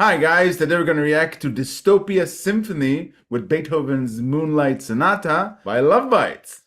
Hi guys, today we're going to react to Dystopia Symphony with Beethoven's Moonlight Sonata by LOVEBITES.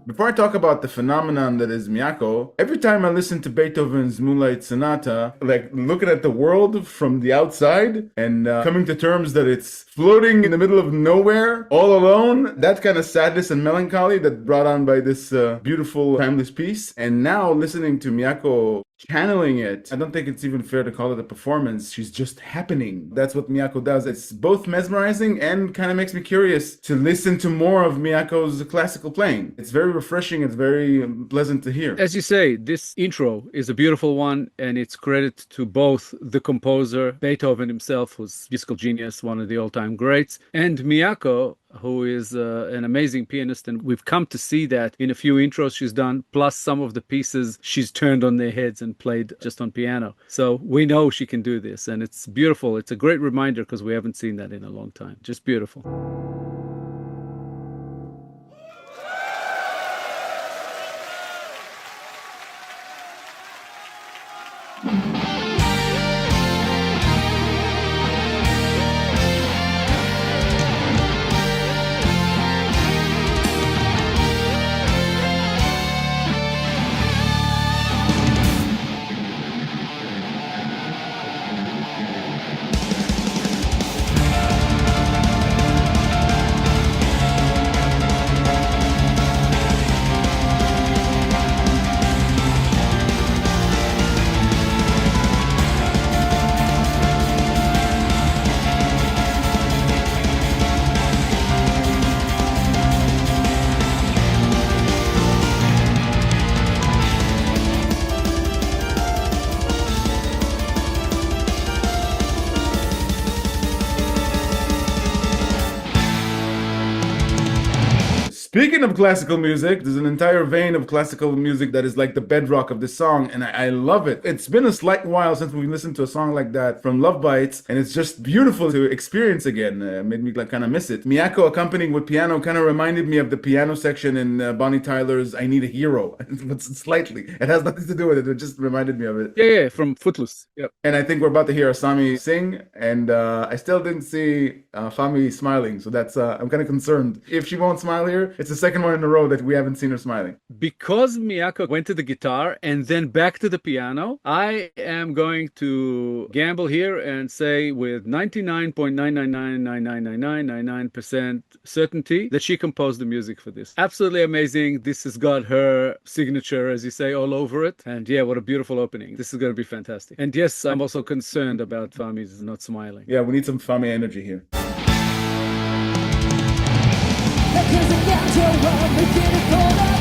Before I talk about the phenomenon that is Miyako, every time I listen to Beethoven's Moonlight Sonata, like looking at the world from the outside and coming to terms that it's floating in the middle of nowhere, all alone, that kind of sadness and melancholy that brought on by this beautiful, timeless piece. And now listening to Miyako channeling it, I don't think it's even fair to call it a performance. She's just happening. That's what Miyako does. It's both mesmerizing and kind of makes me curious to listen to more of Miyako's classical playing. It's very refreshing. It's very pleasant to hear. As you say, this intro is a beautiful one, and it's credit to both the composer, Beethoven himself, who's musical genius, one of the all-time greats, and Miyako, who is an amazing pianist, and we've come to see that in a few intros she's done, plus some of the pieces she's turned on their heads and played just on piano. So we know she can do this, and it's beautiful. It's a great reminder because we haven't seen that in a long time. Just beautiful. Speaking of classical music, there's an entire vein of classical music that is like the bedrock of this song, and I love it. It's been a slight while since we listened to a song like that from LOVEBITES, and it's just beautiful to experience again. Made me like kind of miss it. Miyako accompanying with piano kind of reminded me of the piano section in Bonnie Tyler's I Need a Hero, but slightly. It has nothing to do with it. It just reminded me of it. Yeah, from Footloose. Yep. And I think we're about to hear Asami sing, and I still didn't see Fami smiling, so that's I'm kind of concerned. If she won't smile here, it's the second one in a row that we haven't seen her smiling. Because Miyako went to the guitar and then back to the piano, I am going to gamble here and say with 99.999999999% certainty that she composed the music for this. Absolutely amazing. This has got her signature, as you say, all over it. And yeah, what a beautiful opening. This is going to be fantastic. And yes, I'm also concerned about Fami's not smiling. Yeah, we need some Fami energy here. Cause I got your love, making it all up.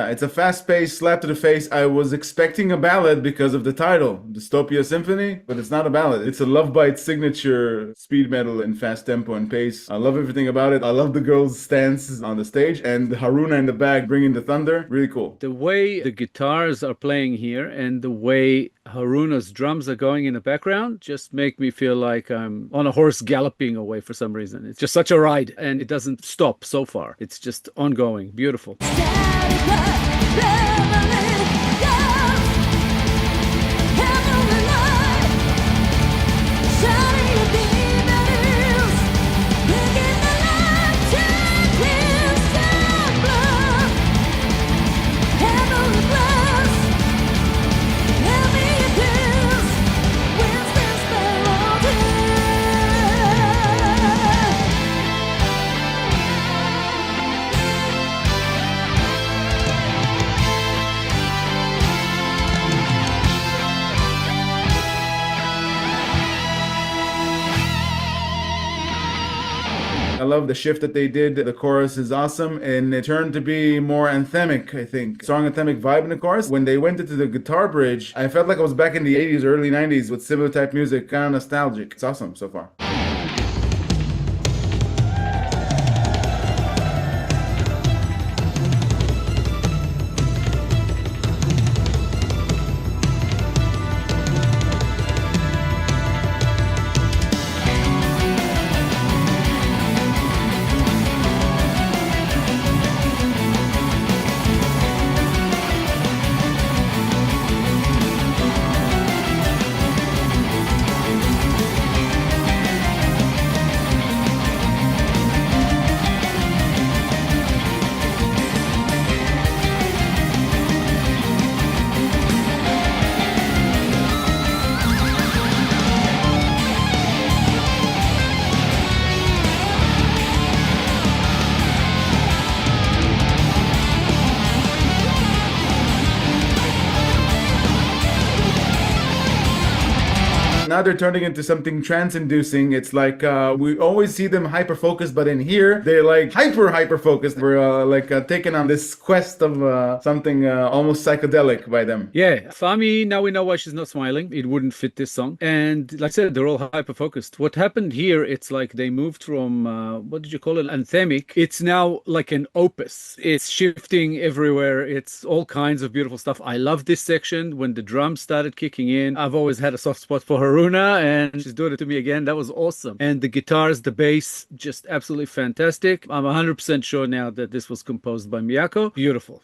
it's a fast-paced slap to the face. I was expecting a ballad because of the title, Dystopia Symphony, but it's not a ballad. It's a Love Bites signature speed metal and fast tempo and pace. I love everything about it. I love the girls' stance on the stage and Haruna in the back bringing the thunder. Really cool. The way the guitars are playing here and the way Haruna's drums are going in the background just make me feel like I'm on a horse galloping away for some reason. It's just such a ride, and it doesn't stop so far. It's just ongoing. Beautiful. I love the shift that they did. The chorus is awesome, and it turned to be more anthemic, I think. Strong anthemic vibe in the chorus. When they went into the guitar bridge, I felt like I was back in the 80s, early 90s with similar type music, kind of nostalgic. It's awesome so far. Now they're turning into something trance-inducing. It's like we always see them hyper-focused, but in here they're like hyper-focused. We're taking on this quest of something almost psychedelic by them. Yeah, Fami, now we know why she's not smiling. It wouldn't fit this song. And like I said, they're all hyper-focused. What happened here, it's like they moved from, what did you call it, anthemic. It's now like an opus. It's shifting everywhere. It's all kinds of beautiful stuff. I love this section when the drums started kicking in. I've always had a soft spot for Haruna, and she's doing it to me again. That was awesome. And the guitars, the bass, just absolutely fantastic. I'm 100% sure now that this was composed by Miyako. Beautiful.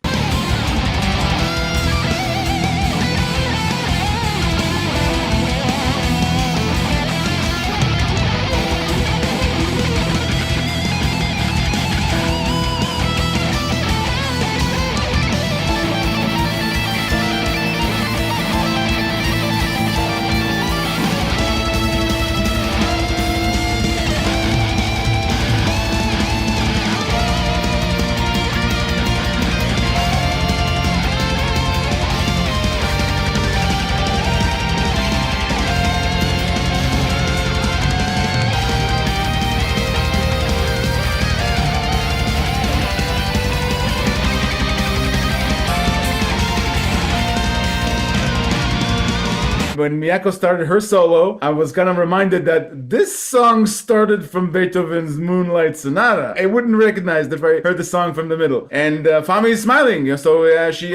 When Miyako started her solo, I was kind of reminded that this song started from Beethoven's Moonlight Sonata. I wouldn't recognize if I heard the song from the middle. And Fami is smiling, so she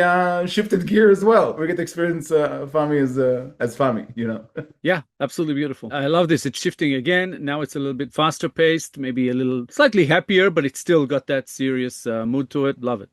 shifted gear as well. We get to experience Fami as Fami, you know. Yeah, absolutely beautiful. I love this. It's shifting again. Now it's a little bit faster paced, maybe a little slightly happier, but it's still got that serious mood to it. Love it.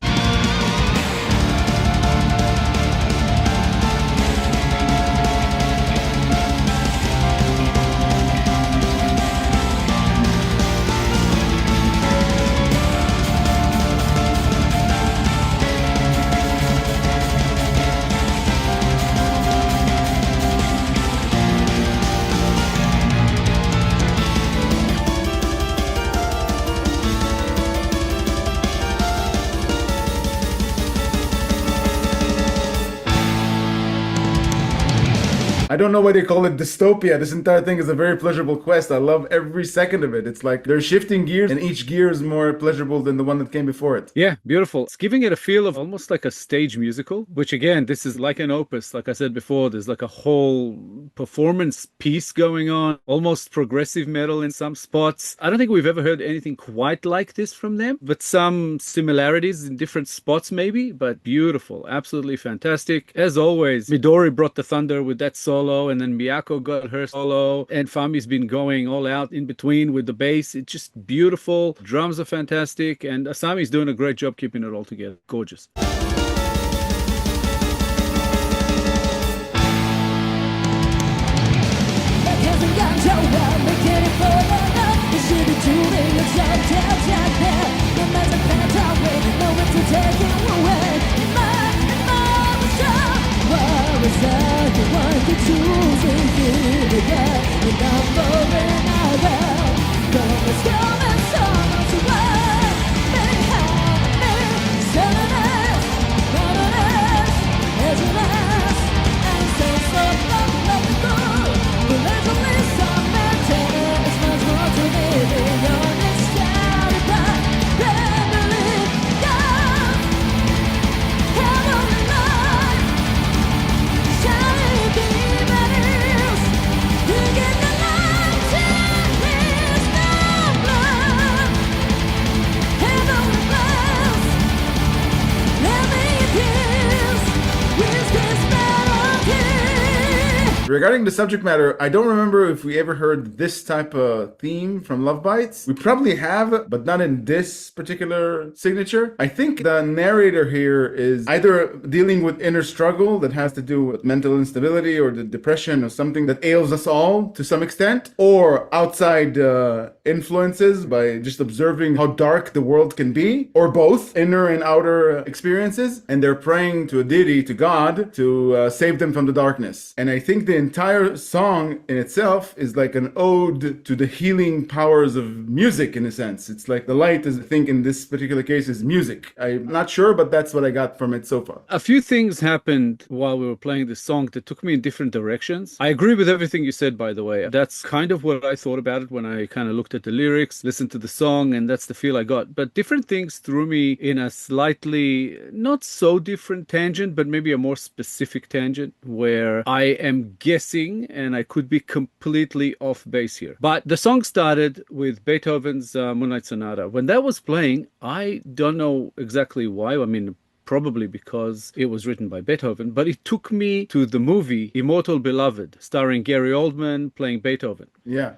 I don't know why they call it dystopia. This entire thing is a very pleasurable quest. I love every second of it. It's like they're shifting gears and each gear is more pleasurable than the one that came before it. Yeah, beautiful. It's giving it a feel of almost like a stage musical, which again, this is like an opus. Like I said before, there's like a whole performance piece going on, almost progressive metal in some spots. I don't think we've ever heard anything quite like this from them, but some similarities in different spots maybe, but beautiful. Absolutely fantastic. As always, Midori brought the thunder with that solo, and then Miyako got her solo, and Fami's been going all out in between with the bass. It's just beautiful. Drums are fantastic, and Asami's doing a great job keeping it all together. Gorgeous. Regarding the subject matter, I don't remember if we ever heard this type of theme from Love Bites. We probably have, but not in this particular signature. I think the narrator here is either dealing with inner struggle that has to do with mental instability or the depression or something that ails us all to some extent, or outside influences by just observing how dark the world can be, or both, inner and outer experiences, and they're praying to a deity, to God, to save them from the darkness. And I think the entire song in itself is like an ode to the healing powers of music, in a sense. It's like the light is, I think in this particular case, is music. I'm not sure, but that's what I got from it so far. A few things happened while we were playing this song that took me in different directions. I agree with everything you said, by the way. That's kind of what I thought about it when I kind of looked at the lyrics, listened to the song, and that's the feel I got. But different things threw me in a slightly not so different tangent, but maybe a more specific tangent where I am guessing, and I could be completely off base here. But the song started with Beethoven's Moonlight Sonata. When that was playing, I don't know exactly why. I mean, probably because it was written by Beethoven, but it took me to the movie Immortal Beloved, starring Gary Oldman playing Beethoven. Yeah.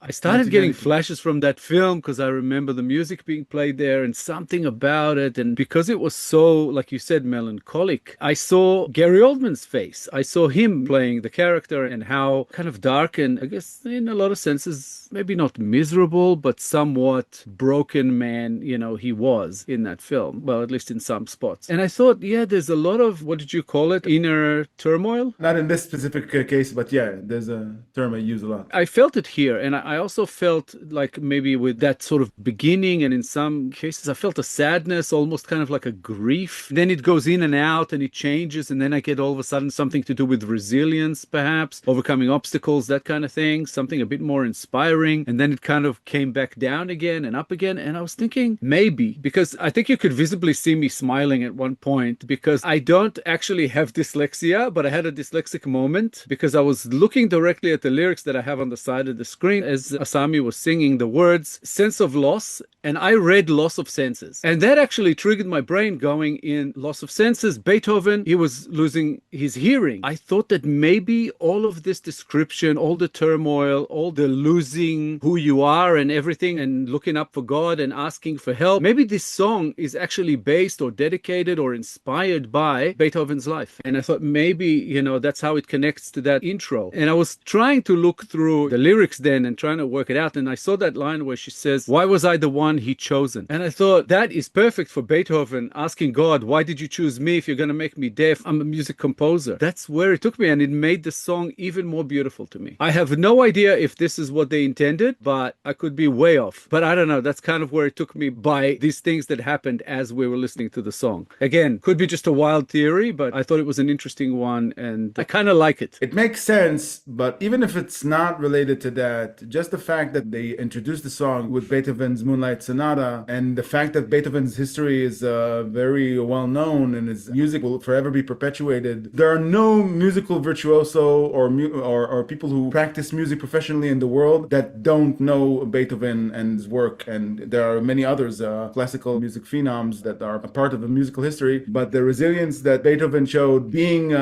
I started getting flashes from that film because I remember the music being played there and something about it. And because it was so, like you said, melancholic, I saw Gary Oldman's face. I saw him playing the character and how kind of dark and I guess in a lot of senses, maybe not miserable, but somewhat broken man, you know, he was in that film. Well, at least in some spots. And I thought, yeah, there's a lot of, what did you call it? Inner turmoil? Not in this specific case, but yeah, there's a term I use a lot. I felt it here. And I also felt like maybe with that sort of beginning, and in some cases I felt a sadness, almost kind of like a grief. Then it goes in and out and it changes, and then I get all of a sudden something to do with resilience, perhaps, overcoming obstacles, that kind of thing, something a bit more inspiring. And then it kind of came back down again and up again. And I was thinking maybe, because I think you could visibly see me smiling at one point, because I don't actually have dyslexia, but I had a dyslexic moment because I was looking directly at the lyrics that I have on the side of the screen as Asami was singing the words sense of loss, and I read loss of senses, and that actually triggered my brain going in loss of senses. Beethoven, he was losing his hearing. I thought that maybe all of this description, all the turmoil, all the losing who you are and everything and looking up for God and asking for help, maybe this song is actually based or dedicated or inspired by Beethoven's life. And I thought maybe, you know, that's how it connects to that intro. And I was trying to look through the lyrics then and trying to work it out, and I saw that line where she says, why was I the one one he chosen. And I thought that is perfect for Beethoven asking God, why did you choose me if you're going to make me deaf? I'm a music composer. That's where it took me, and it made the song even more beautiful to me. I have no idea if this is what they intended, but I could be way off. But I don't know. That's kind of where it took me by these things that happened as we were listening to the song. Again, could be just a wild theory, but I thought it was an interesting one, and I kind of like it. It makes sense, but even if it's not related to that, just the fact that they introduced the song with Beethoven's Moonlight Sonata, and the fact that Beethoven's history is very well known and his music will forever be perpetuated. There are no musical virtuoso or people who practice music professionally in the world that don't know Beethoven and his work. And there are many others, classical music phenoms that are a part of the musical history. But the resilience that Beethoven showed, being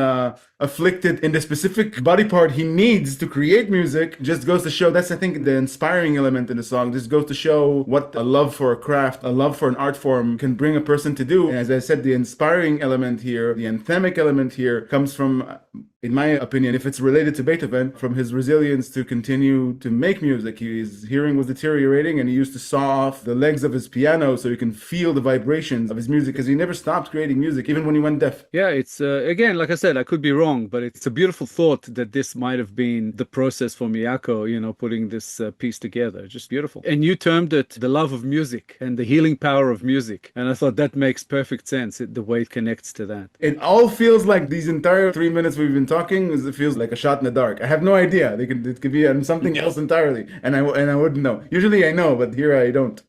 afflicted in the specific body part he needs to create music, just goes to show, that's I think the inspiring element in the song. Just goes to show what a love for a craft, a love for an art form can bring a person to do. And as I said, the inspiring element here, the anthemic element here comes from, in my opinion, if it's related to Beethoven, from his resilience to continue to make music. His hearing was deteriorating and he used to saw off the legs of his piano so he can feel the vibrations of his music, because he never stopped creating music, even when he went deaf. Yeah, it's, again, like I said, I could be wrong, but it's a beautiful thought that this might have been the process for Miyako, putting this piece together. Just beautiful. And you termed it the love of music and the healing power of music. And I thought that makes perfect sense, the way it connects to that. It all feels like these entire 3 minutes we've been talking, it feels like a shot in the dark. I have no idea. It could be on something else entirely, and I wouldn't know. Usually I know, but here I don't.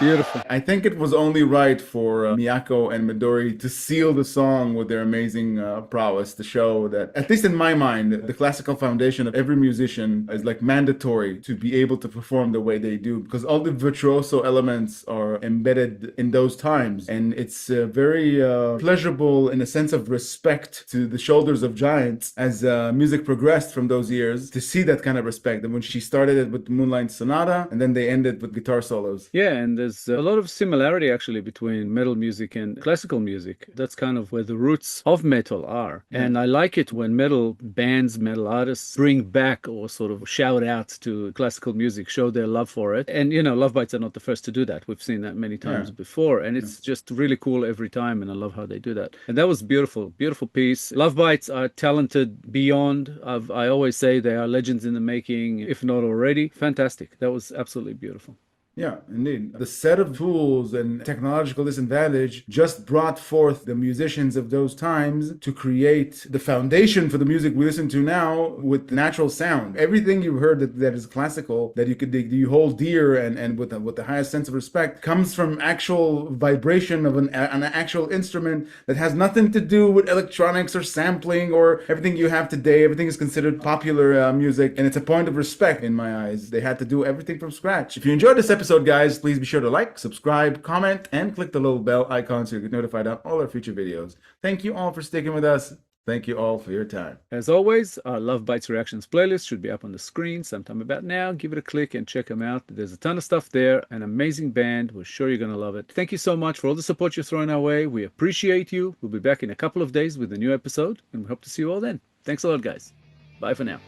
Beautiful. I think it was only right for Miyako and Midori to seal the song with their amazing prowess, to show that, at least in my mind, the classical foundation of every musician is like mandatory to be able to perform the way they do, because all the virtuoso elements are embedded in those times. And it's very pleasurable in a sense of respect to the shoulders of giants as music progressed from those years, to see that kind of respect. And when she started it with the Moonlight Sonata, and then they ended with guitar solos. Yeah, and there's a lot of similarity actually between metal music and classical music. That's kind of where the roots of metal are. Yeah. And I like it when metal bands, metal artists bring back or sort of shout out to classical music, show their love for it. And, LOVEBITES are not the first to do that. We've seen that many times before. And it's just really cool every time. And I love how they do that. And that was beautiful, beautiful piece. LOVEBITES are talented beyond. I always say they are legends in the making, if not already. Fantastic. That was absolutely beautiful. Yeah, indeed. The set of tools and technological disadvantage just brought forth the musicians of those times to create the foundation for the music we listen to now with natural sound. Everything you've heard that is classical, that you hold dear and with the highest sense of respect, comes from actual vibration of an actual instrument that has nothing to do with electronics or sampling or everything you have today. Everything is considered popular music, and it's a point of respect in my eyes. They had to do everything from scratch. If you enjoyed this episode, guys, please be sure to like, subscribe, comment, and click the little bell icon so you get notified on all our future videos. Thank you all for sticking with us. Thank you all for your time. As always, our LOVEBITES reactions playlist should be up on the screen sometime about now. Give it a click and check them out. There's a ton of stuff there. An amazing band. We're sure you're going to love it. Thank you so much for all the support you're throwing our way. We appreciate you. We'll be back in a couple of days with a new episode, and we hope to see you all then. Thanks a lot, guys. Bye for now.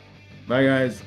Bye, guys.